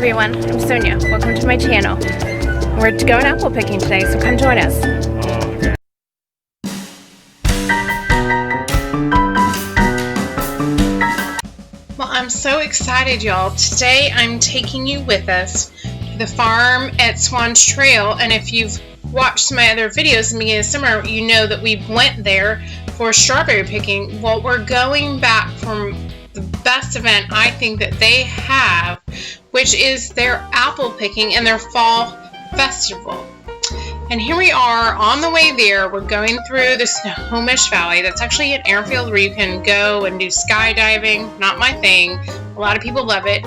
everyone, I'm Sonia. Welcome to my channel. We're going apple picking today, so come join us. Well, I'm so excited, y'all. Today I'm taking you with us to the farm at Swans Trail, and if you've watched my other videos in the beginning of summer, you know that we went there for strawberry picking. Well, we're going back from the best event I think that they have, which is their apple picking and their fall festival. And here we are on the way there. We're going through the Snohomish Valley. That's actually an airfield where you can go and do skydiving. Not my thing. A lot of people love it.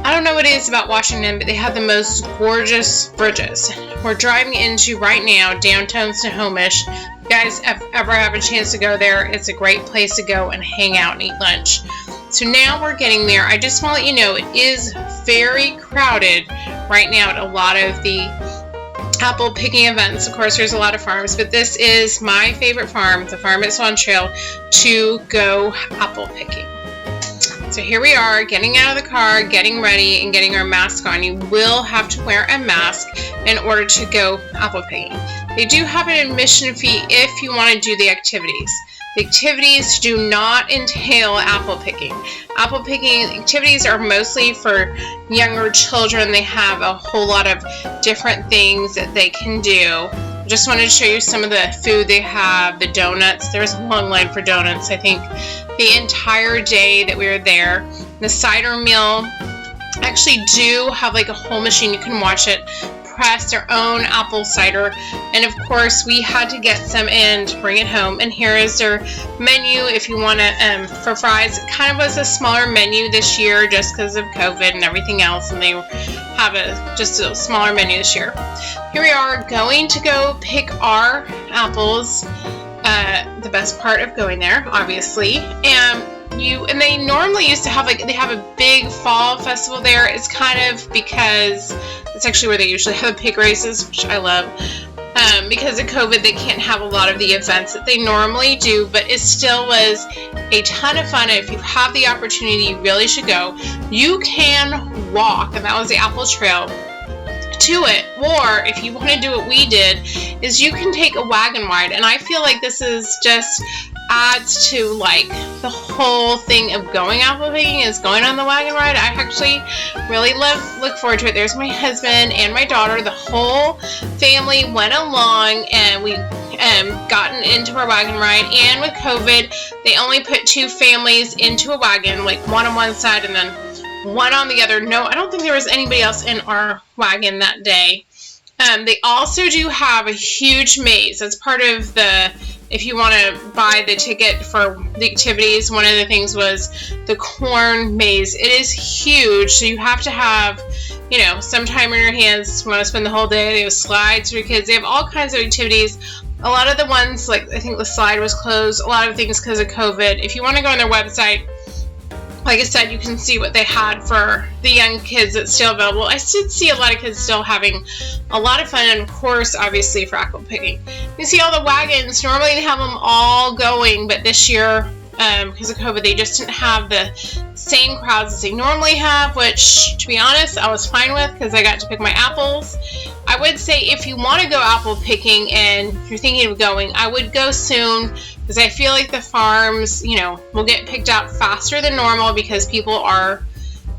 I don't know what it is about Washington, but they have the most gorgeous bridges. We're driving into right now downtown Snohomish. If you guys ever have a chance to go there, it's a great place to go and hang out and eat lunch. So now we're getting there. I just want to let you know it is very crowded right now at a lot of the apple picking events. Of course, there's a lot of farms, but this is my favorite farm, the farm at Swans Trail, to go apple picking. So here we are, getting out of the car, getting ready, and getting our mask on. You will have to wear a mask in order to go apple picking. They do have an admission fee if you want to do the activities. The activities do not entail apple picking. Apple picking activities are mostly for younger children. They have a whole lot of different things that they can do. I just wanted to show you some of the food they have, the donuts. There's a long line for donuts, I think, the entire day that we were there. The cider mill actually do have like a whole machine. You can watch it press their own apple cider, and of course we had to get some and bring it home. And here is their menu if you want to for fries. It kind of was a smaller menu this year just because of COVID and everything else, and they have just a smaller menu this year. Here we are going to go pick our apples. The best part of going there, obviously, and they normally used to have they have a big fall festival there. It's kind of because it's actually where they usually have the pig races, which I love. Because of COVID, they can't have a lot of the events that they normally do, but it still was a ton of fun. If you have the opportunity, you really should go. You can walk, and that was the Apple Trail, to it, or if you want to do what we did, is you can take a wagon ride. And I feel like this is just adds to like the whole thing of going apple picking is going on the wagon ride. I actually really look forward to it. There's my husband and my daughter. The whole family went along, and we gotten into our wagon ride. And with COVID, they only put 2 families into a wagon, like one on one side and then one on the other. No, I don't think there was anybody else in our wagon that day. They also do have a huge maze. That's part of if you want to buy the ticket for the activities, one of the things was the corn maze. It is huge, so you have to have, some time in your hands. You want to spend the whole day. They have slides for your kids. They have all kinds of activities. A lot of the ones, like I think the slide was closed, a lot of things because of COVID. If you want to go on their website, like I said, you can see what they had for the young kids that's still available. I did see a lot of kids still having a lot of fun, and of course, obviously, for apple picking. You can see all the wagons. Normally they have them all going, but this year, because of COVID, they just didn't have the same crowds as they normally have, which, to be honest, I was fine with because I got to pick my apples. I would say if you want to go apple picking and you're thinking of going, I would go soon, because I feel like the farms, will get picked out faster than normal because people are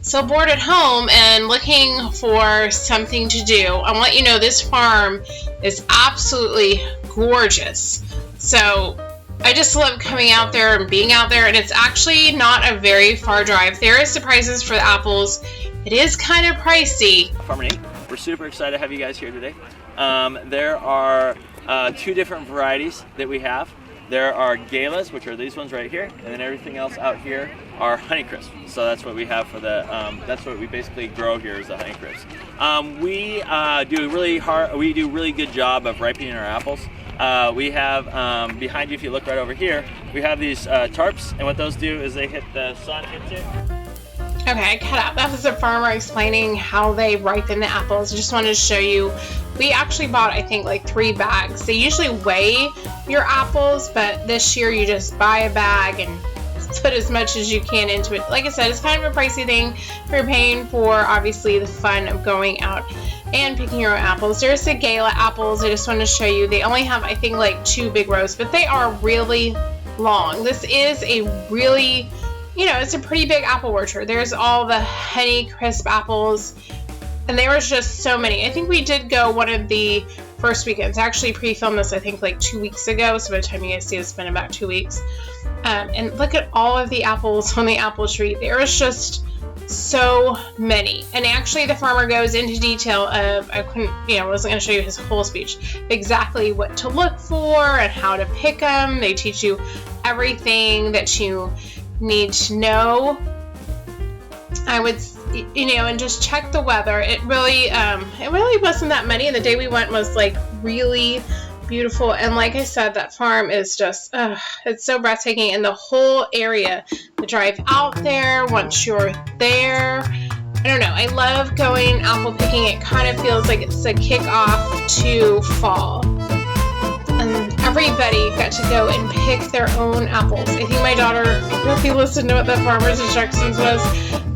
so bored at home and looking for something to do. I want you to know this farm is absolutely gorgeous. So I just love coming out there and being out there, and it's actually not a very far drive. There is the prices for the apples. It is kind of pricey. Farmer Nate, we're super excited to have you guys here today. There are 2 different varieties that we have. There are galas, which are these ones right here, and then everything else out here are Honeycrisp. So that's what we have for the. That's what we basically grow here is the Honeycrisp. We do really good job of ripening our apples. We have behind you, if you look right over here, we have these tarps, and what those do is they hit the sun hits it. Okay, I cut out. That was the farmer explaining how they ripen the apples. I just wanted to show you. We actually bought, I think, like 3 bags. They usually weigh your apples, but this year you just buy a bag and put as much as you can into it. Like I said, it's kind of a pricey thing. You're paying for, obviously, the fun of going out and picking your own apples. There's the Gala apples. I just wanted to show you. They only have, I think, like 2 big rows, but they are really long. This is a really, you know, it's a pretty big apple orchard. There's all the Honey Crisp apples, and there was just so many. I think we did go one of the first weekends. I actually pre-filmed this, I think, like 2 weeks ago, so by the time you guys see it, it's been about 2 weeks. And look at all of the apples on the apple tree. There is just so many. And actually the farmer goes into detail of, I wasn't going to show you his whole speech, exactly what to look for and how to pick them. They teach you everything that you need to know. I would, and just check the weather. It really wasn't that many. And the day we went was like really beautiful. And like I said, that farm is just, it's so breathtaking. And the whole area, the drive out there, once you're there, I don't know. I love going apple picking. It kind of feels like it's a kickoff to fall. And everybody got to go and pick their own apples. I think my daughter really listened to what the farmer's instructions was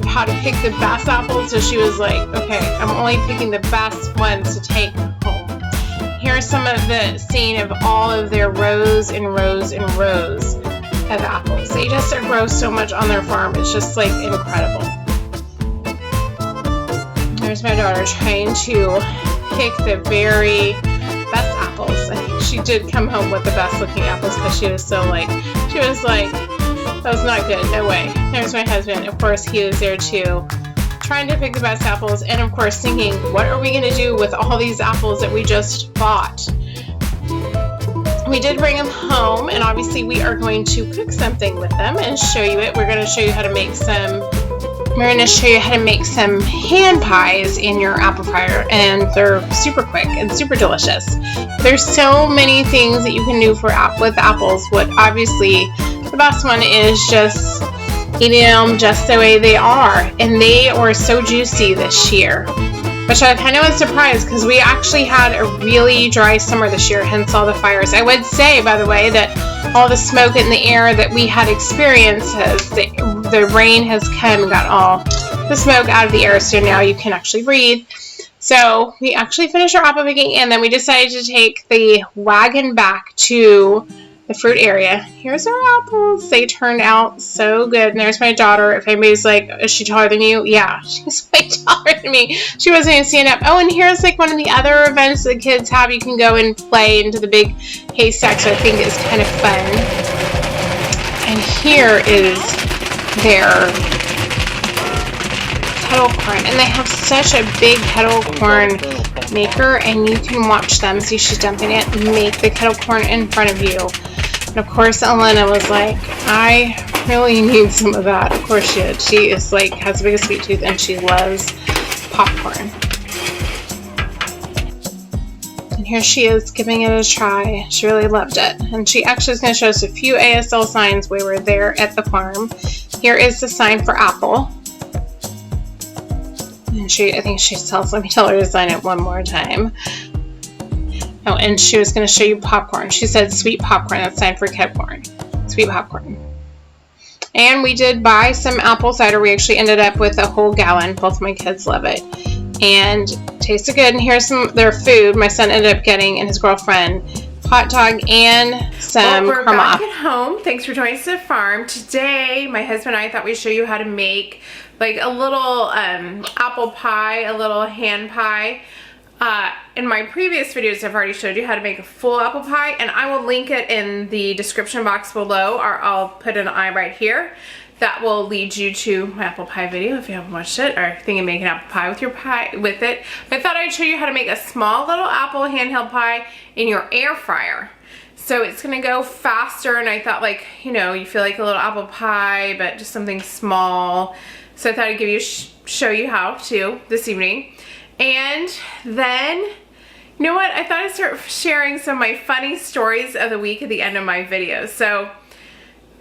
of how to pick the best apples. So she was like, okay, I'm only picking the best ones to take home. Here's some of the scene of all of their rows and rows and rows of apples. They just grow so much on their farm. It's just like incredible. There's my daughter trying to pick the very best apples. I think she did come home with the best looking apples because she was like, that was not good, no way. There's my husband. Of course, he was there too, trying to pick the best apples, and of course thinking, what are we going to do with all these apples that we just bought? We did bring them home, and obviously we are going to cook something with them and show you it. We're going to show you how to make some hand pies in your apple fryer, and they're super quick and super delicious. There's so many things that you can do with apples. What obviously the best one is just eating them just the way they are, and they are so juicy this year, which I kind of was surprised because we actually had a really dry summer this year, hence all the fires. I would say, by the way, that all the smoke in the air that we had experienced as the rain has come and got all the smoke out of the air, so now you can actually breathe. So we actually finished our apple picking, and then we decided to take the wagon back to the fruit area. Here's our apples. They turned out so good. And there's my daughter. If anybody's like, is she taller than you? Yeah, she's way taller than me. She wasn't even standing up. Oh, and here's like one of the other events the kids have. You can go and play into the big haystack, so I think it's kind of fun. And here is their kettle corn. And they have such a big kettle corn maker, and you can watch them. See, she's dumping it and make the kettle corn in front of you. And of course, Elena was like, I really need some of that. Of course she did. She is like, has the biggest sweet tooth, and she loves popcorn. And here she is giving it a try. She really loved it. And she actually is going to show us a few ASL signs. We were there at the farm. Here is the sign for apple. And I think she tells, let me tell her to sign it one more time. Oh, and she was going to show you popcorn. She said sweet popcorn. That's sign for kettle corn. Sweet popcorn. And we did buy some apple cider. We actually ended up with a whole gallon. Both my kids love it. And tasted good. And here's some their food. My son ended up getting, and his girlfriend, hot dog and some we're caramel. back at home. Thanks for joining us at the farm. Today, my husband and I thought we'd show you how to make like a little apple pie, a little hand pie. In my previous videos, I've already showed you how to make a full apple pie, and I will link it in the description box below, or I'll put an eye right here. That will lead you to my apple pie video if you haven't watched it, or thinking of making apple pie with your pie with it. I thought I'd show you how to make a small little apple handheld pie in your air fryer. So it's gonna go faster, and I thought, like, you know, you feel like a little apple pie, but just something small. So I thought I'd give you show you how to this evening. And then, you know what? I thought I'd start sharing some of my funny stories of the week at the end of my videos. So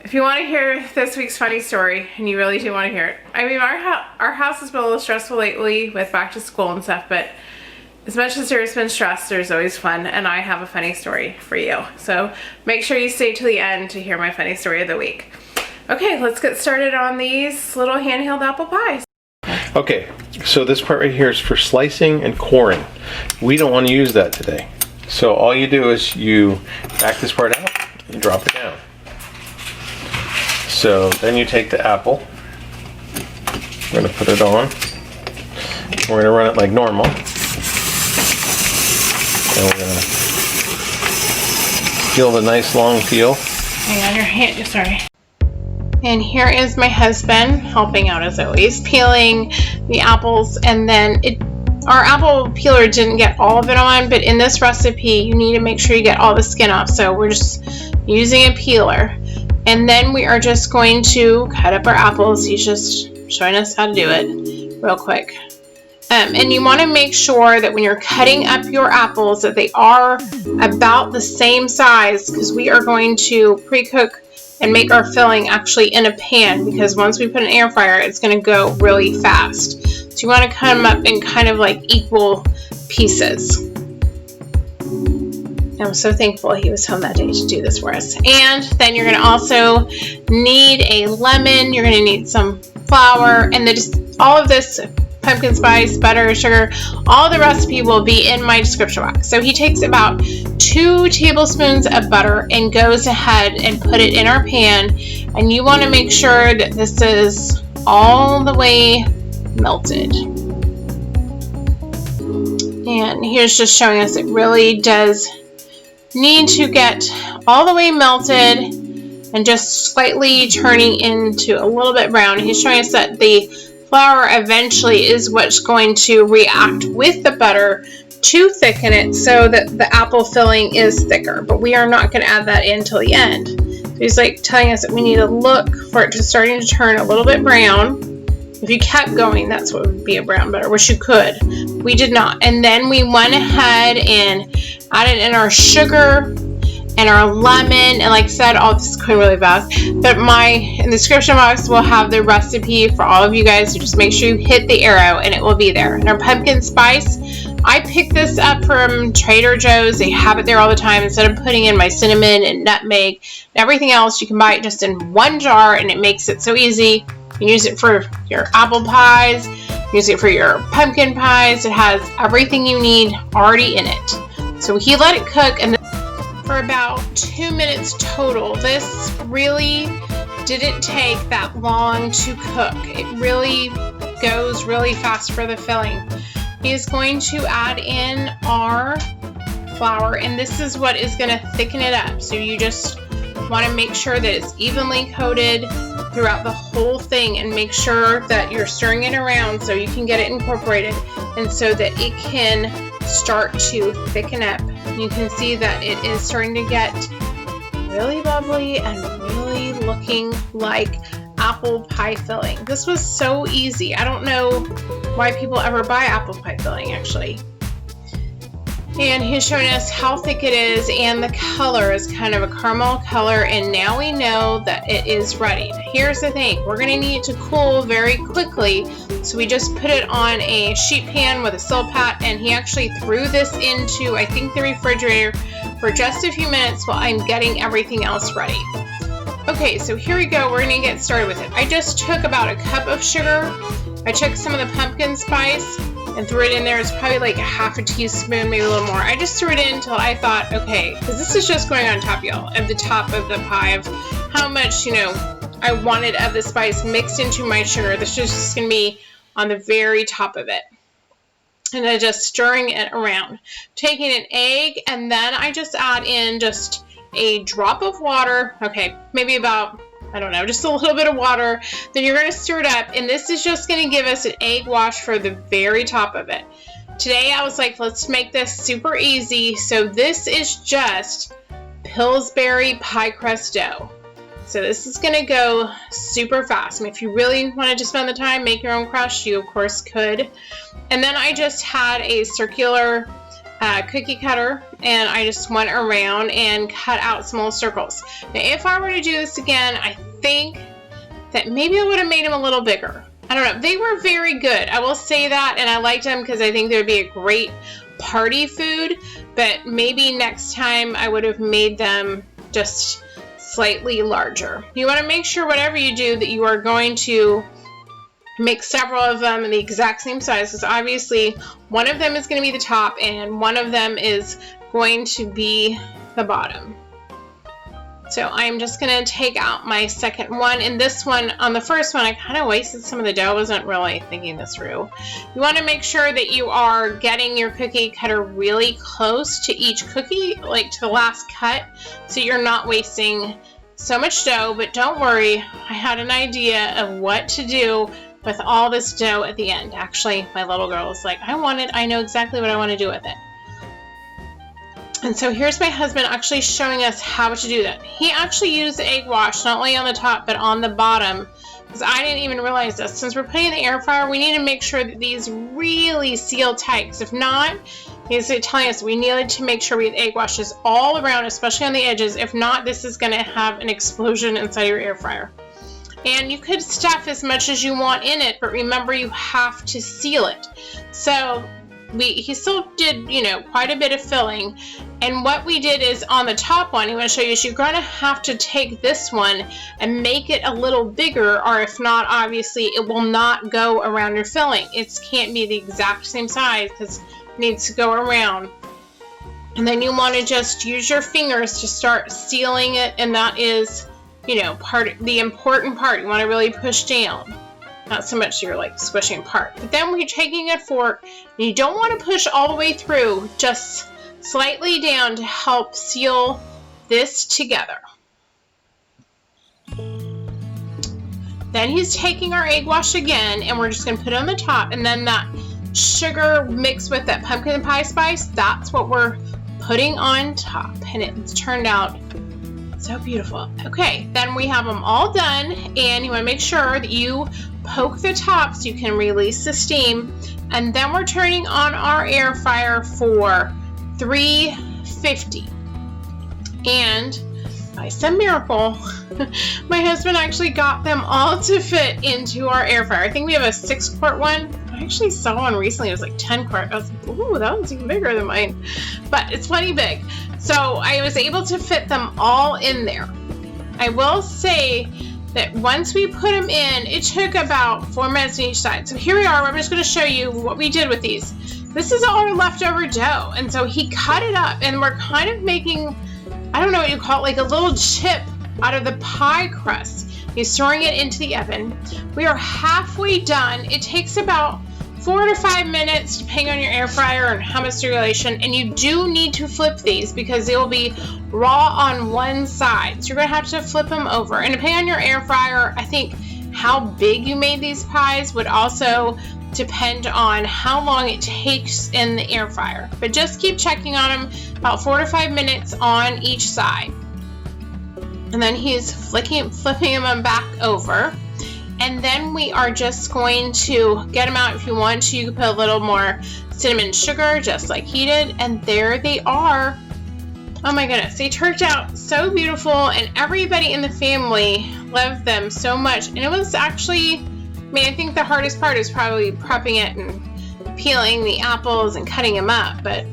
if you want to hear this week's funny story, and you really do want to hear it. I mean, our house has been a little stressful lately with back to school and stuff, but as much as there's been stress, there's always fun, and I have a funny story for you. So make sure you stay till the end to hear my funny story of the week. Okay, let's get started on these little handheld apple pies. Okay, so this part right here is for slicing and coring. We don't want to use that today. So all you do is you back this part out and drop it down. So then you take the apple. We're going to put it on. We're going to run it like normal. And we're going to peel the nice long peel. Hang on your hand, sorry. And here is my husband helping out as always, peeling the apples, and then our apple peeler didn't get all of it on, but in this recipe you need to make sure you get all the skin off, so we're just using a peeler. And then we are just going to cut up our apples. He's just showing us how to do it real quick. And you want to make sure that when you're cutting up your apples that they are about the same size, because we are going to pre-cook and make our filling actually in a pan, because once we put an air fryer it's going to go really fast. So you want to cut them up in kind of like equal pieces. I'm so thankful he was home that day to do this for us. And then you're going to also need a lemon, you're going to need some flour, and then just all of this pumpkin spice, butter, sugar, all the recipe will be in my description box. So he takes about 2 tablespoons of butter and goes ahead and put it in our pan, and you want to make sure that this is all the way melted. And here's just showing us it really does need to get all the way melted and just slightly turning into a little bit brown. He's showing us that the flour eventually is what's going to react with the butter to thicken it so that the apple filling is thicker, but we are not going to add that in until the end. So he's like telling us that we need to look for it to starting to turn a little bit brown. If you kept going, that's what would be a brown butter, which you could. We did not. And then we went ahead and added in our sugar and our lemon, and like I said, all this is going really fast, but in the description box will have the recipe for all of you guys, so just make sure you hit the arrow and it will be there. And our pumpkin spice, I picked this up from Trader Joe's. They have it there all the time. Instead of putting in my cinnamon and nutmeg and everything else, you can buy it just in one jar, and it makes it so easy. You can use it for your apple pies, use it for your pumpkin pies. It has everything you need already in it. So he let it cook, and for about 2 minutes total. This really didn't take that long to cook. It really goes really fast for the filling. He is going to add in our flour, and this is what is going to thicken it up. So you just want to make sure that it's evenly coated throughout the whole thing, and make sure that you're stirring it around so you can get it incorporated and so that it can start to thicken up. You can see that it is starting to get really bubbly and really looking like apple pie filling. This was so easy. I don't know why people ever buy apple pie filling actually. And he's showing us how thick it is, and the color is kind of a caramel color, and now we know that it is ready. Here's the thing, we're going to need it to cool very quickly, so we just put it on a sheet pan with a Silpat, and he actually threw this into, I think, the refrigerator for just a few minutes while I'm getting everything else ready. Okay, so here we go, we're going to get started with it. I just took about a cup of sugar, I took some of the pumpkin spice, and threw it in there. It's probably like a half a teaspoon, maybe a little more. I just threw it in until I thought, okay, because this is just going on top, y'all, of the top of the pie of how much, I wanted of the spice mixed into my sugar. This is just going to be on the very top of it. And then just stirring it around. Taking an egg, and then I just add in just a drop of water. Okay, maybe about, I don't know, just a little bit of water. Then you're going to stir it up, and this is just going to give us an egg wash for the very top of it. Today I was like, let's make this super easy. So this is just Pillsbury pie crust dough. So this is going to go super fast. I mean, if you really wanted to spend the time, make your own crust, you of course could. And then I just had a circular cookie cutter, and I just went around and cut out small circles. Now if I were to do this again, I think that maybe I would have made them a little bigger. I don't know. They were very good, I will say that, and I liked them because I think they would be a great party food, but maybe next time I would have made them just slightly larger. You want to make sure whatever you do that you are going to make several of them in the exact same size, because obviously one of them is going to be the top and one of them is going to be the bottom. So I'm just going to take out my second one. And this one, on the first one, I kind of wasted some of the dough. I wasn't really thinking this through. You want to make sure that you are getting your cookie cutter really close to each cookie, like to the last cut, so you're not wasting so much dough. But don't worry, I had an idea of what to do with all this dough at the end. Actually, my little girl was like, I know exactly what I want to do with it. And so here's my husband actually showing us how to do that. He actually used the egg wash not only on the top but on the bottom, because I didn't even realize this. Since we're putting in the air fryer, we need to make sure that these really seal tight, because if not, he's telling us we needed to make sure we have egg washes all around, especially on the edges. If not, this is going to have an explosion inside your air fryer. And you could stuff as much as you want in it, but remember, you have to seal it. So he still did, quite a bit of filling. And what we did is on the top one, I'm going to show you, is you're going to have to take this one and make it a little bigger, or if not, obviously, it will not go around your filling. It can't be the exact same size because it needs to go around. And then you want to just use your fingers to start sealing it, and that is, the important part. You want to really push down. Not so much you're like squishing apart. But then when you're taking a fork, and you don't want to push all the way through, just slightly down to help seal this together. Then he's taking our egg wash again, and we're just going to put it on the top, and then that sugar mixed with that pumpkin pie spice, that's what we're putting on top, and it's turned out so beautiful. Okay, then we have them all done, and you want to make sure that you poke the top so you can release the steam. And then we're turning on our air fryer for 350. And by some miracle, my husband actually got them all to fit into our air fryer. I think we have a 6-quart one. I actually saw one recently. It was like 10 quart. I was like, ooh, that one's even bigger than mine. But it's plenty big. So I was able to fit them all in there. I will say that once we put them in, it took about 4 minutes on each side. So here we are. I'm just going to show you what we did with these. This is all our leftover dough. And so he cut it up, and we're kind of making, I don't know what you call it, like a little chip out of the pie crust. He's throwing it into the oven. We are halfway done. It takes about 4 to 5 minutes, depending on your air fryer and how much circulation. And you do need to flip these because they will be raw on one side. So you're going to have to flip them over. And depending on your air fryer, I think how big you made these pies would also depend on how long it takes in the air fryer. But just keep checking on them, about 4 to 5 minutes on each side. And then he's flipping them back over. And then we are just going to get them out. If you want to, you can put a little more cinnamon sugar, just like he did. And there they are. Oh my goodness, they turned out so beautiful, and everybody in the family loved them so much. And it was actually, I think the hardest part is probably prepping it and peeling the apples and cutting them up. But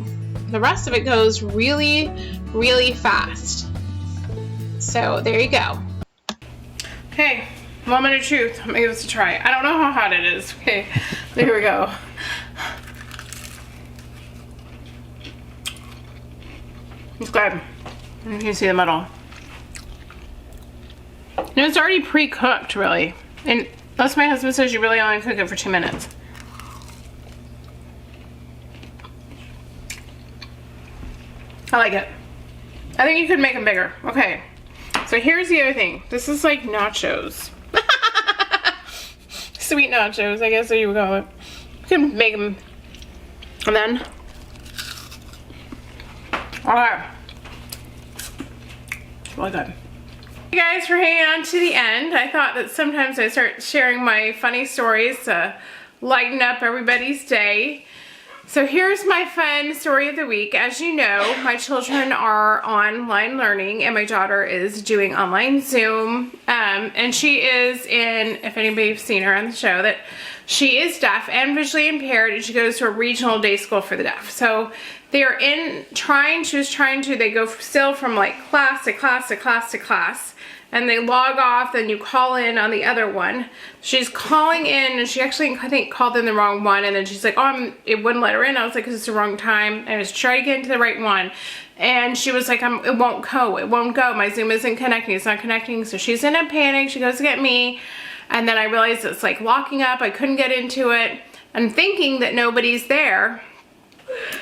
the rest of it goes really, really fast. So there you go. Okay, moment of truth. I'm gonna give this a try. I don't know how hot it is. Okay, there we go. It's good. You can see the middle. And it's already pre-cooked, really. And unless my husband says you really only cook it for 2 minutes. I like it. I think you could make them bigger. Okay. So here's the other thing. This is like nachos. Sweet nachos, I guess you would call it. You can make them. And then. Alright. It's really good. Hey guys, for hanging on to the end. I thought that sometimes I start sharing my funny stories to lighten up everybody's day. So here's my fun story of the week. As you know, my children are online learning and my daughter is doing online Zoom. And she is in, if anybody's seen her on the show, that she is deaf and visually impaired, and she goes to a regional day school for the deaf. So they're they go still from like class to class to class to class. And they log off, then you call in on the other one. She's calling in, and she actually, I think, called in the wrong one, and then she's like, oh, it wouldn't let her in. I was like, it's the wrong time. I was trying to get into the right one. And she was like, it won't go. My Zoom isn't connecting, it's not connecting. So she's in a panic, she goes to get me. And then I realized it's like locking up, I couldn't get into it. I'm thinking that nobody's there.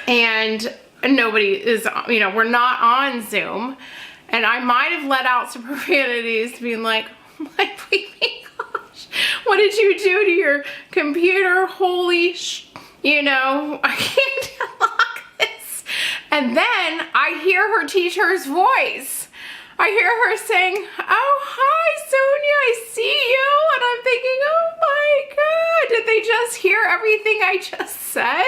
And nobody is, we're not on Zoom. And I might have let out some profanities, being like, oh my freaking gosh, what did you do to your computer? Holy I can't unlock this. And then I hear her teacher's voice. I hear her saying, oh, hi, Sonia, I see you. And I'm thinking, oh my God, did they just hear everything I just said?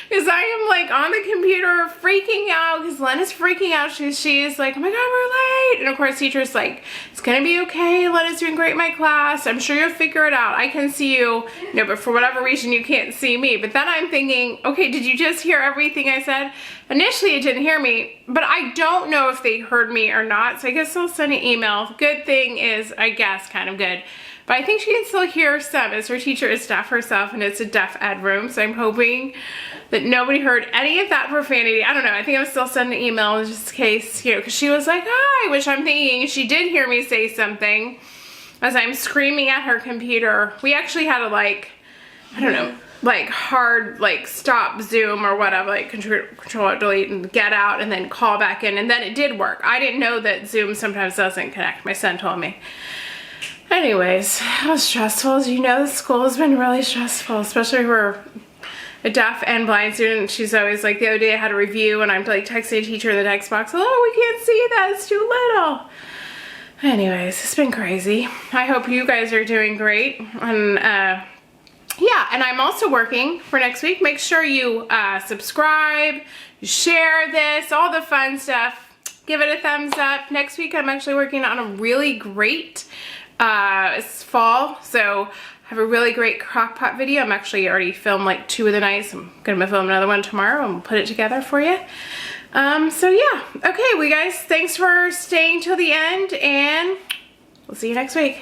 Because I am like on the computer freaking out, because Lena's freaking out. She's like, oh my God, we're late. And of course, teacher's like, it's gonna be okay. Lena's doing great in my class. I'm sure you'll figure it out. I can see you. No, but for whatever reason, you can't see me. But then I'm thinking, okay, did you just hear everything I said? Initially, it didn't hear me, but I don't know if they heard me or not. So I guess I'll send an email. Good thing is, I guess, kind of good. But I think she can still hear some, as her teacher is deaf herself, and it's a deaf ed room. So I'm hoping that nobody heard any of that profanity. I don't know. I think I'm still sending an email just in case, because she was like, hi, which I'm thinking she did hear me say something as I'm screaming at her computer. We actually had to hard stop Zoom or whatever, control delete and get out and then call back in, and then it did work. I didn't know that Zoom sometimes doesn't connect. My son told me. Anyways, it was stressful. As you know, the school has been really stressful, especially for a deaf and blind student. She's always like, the other day I had a review and I'm like texting a teacher in the text box, oh, we can't see that, it's too little. Anyways, it's been crazy. I hope you guys are doing great. And yeah, and I'm also working for next week. Make sure you subscribe, you share this, all the fun stuff. Give it a thumbs up. Next week I'm actually working on a really great it's fall, so I have a really great crock pot video. I'm actually already filmed like 2 of the nights. I'm gonna film another one tomorrow and we'll put it together for you. So yeah, okay, well guys, thanks for staying till the end, and we'll see you next week.